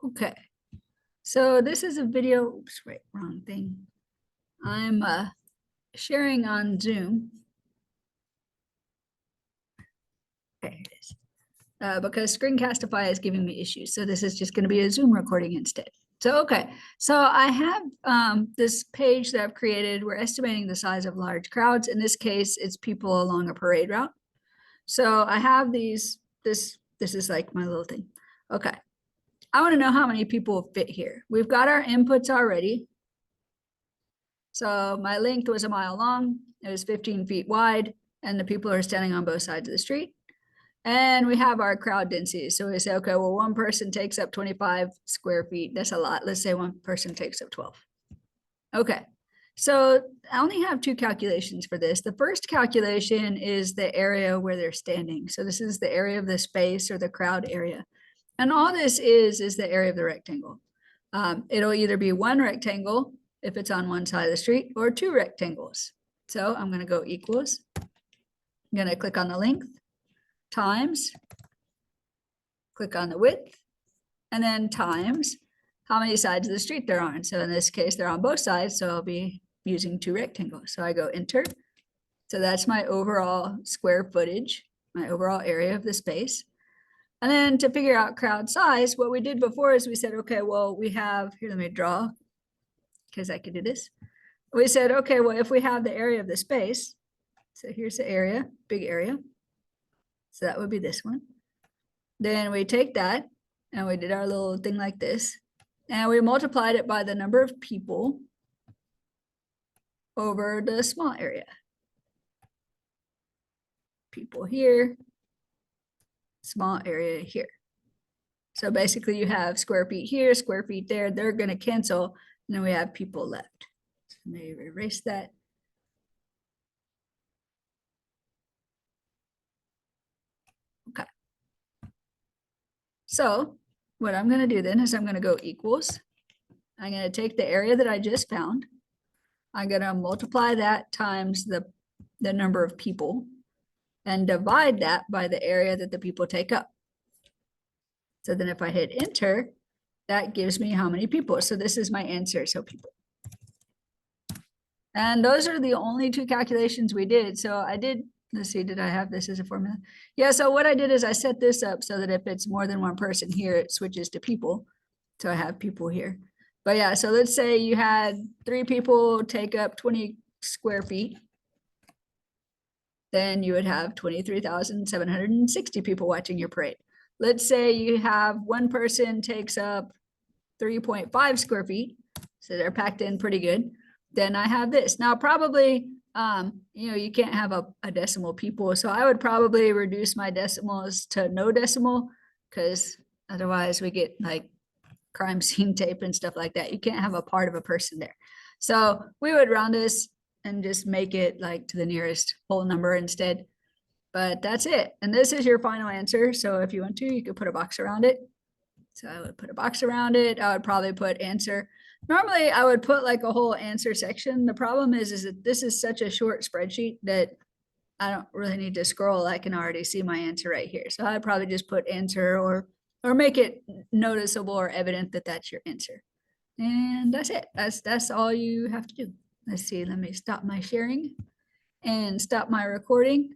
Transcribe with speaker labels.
Speaker 1: Okay, so this is a video, oops, right, wrong thing. I'm sharing on Zoom. Okay, here it is. Because Screencastify is giving me issues. So this is just going to be a Zoom recording instead. So, okay, so I have this page that I've created. We're estimating the size of large crowds. In this case, it's people along a parade route. So I have this is like my little thing. Okay, I want to know how many people fit here. We've got our inputs already. So my length was a mile long, it was 15 feet wide, and the people are standing on both sides of the street. And we have our crowd density. So we say, okay, well, one person takes up 25 square feet. That's a lot. Let's say one person takes up 12. Okay, so I only have two calculations for this. The first calculation is the area where they're standing. So this is the area of the space or the crowd area. And all this is the area of the rectangle. It'll either be one rectangle if it's on one side of the street or two rectangles. So I'm going to go equals. I'm going to click on the length times, click on the width, and then times how many sides of the street they're on. So in this case, they're on both sides, so I'll be using two rectangles. So I go enter. So that's my overall square footage, my overall area of the space. And then to figure out crowd size, what we did before is we said, okay, well, we have, here, let me draw, because I could do this. We said, okay, well, if we have the area of the space, so here's the area, big area. So that would be this one. Then we take that and we did our little thing like this. And we multiplied it by the number of people over the small area. People here, small area here. So basically you have square feet here, square feet there, they're going to cancel. And then we have people left. So maybe erase that. Okay. So what I'm going to do then is I'm going to go equals. I'm going to take the area that I just found. I'm going to multiply that times the number of people and divide that by the area that the people take up. So then if I hit enter, that gives me how many people. So this is my answer, so people. And those are the only two calculations we did. So I did, let's see, did I have this as a formula? Yeah, so what I did is I set this up so that if it's more than one person here, it switches to people. So I have people here. But yeah, so let's say you had 3 people take up 20 square feet. Then you would have 23,760 people watching your parade. Let's say you have one person takes up 3.5 square feet. So they're packed in pretty good. Then I have this. Now probably, you can't have a decimal people. So I would probably reduce my decimals to no decimal, because otherwise we get like crime scene tape and stuff like that. You can't have a part of a person there. So we would round this and just make it like to the nearest whole number instead. But that's it. And this is your final answer. So if you want to, you could put a box around it. So I would put a box around it. I would probably put answer. Normally I would put like a whole answer section. The problem is that this is such a short spreadsheet that I don't really need to scroll. I can already see my answer right here. So I'd probably just put answer or make it noticeable or evident that that's your answer. And that's it. That's all you have to do. Let's see, let me stop my sharing and stop my recording.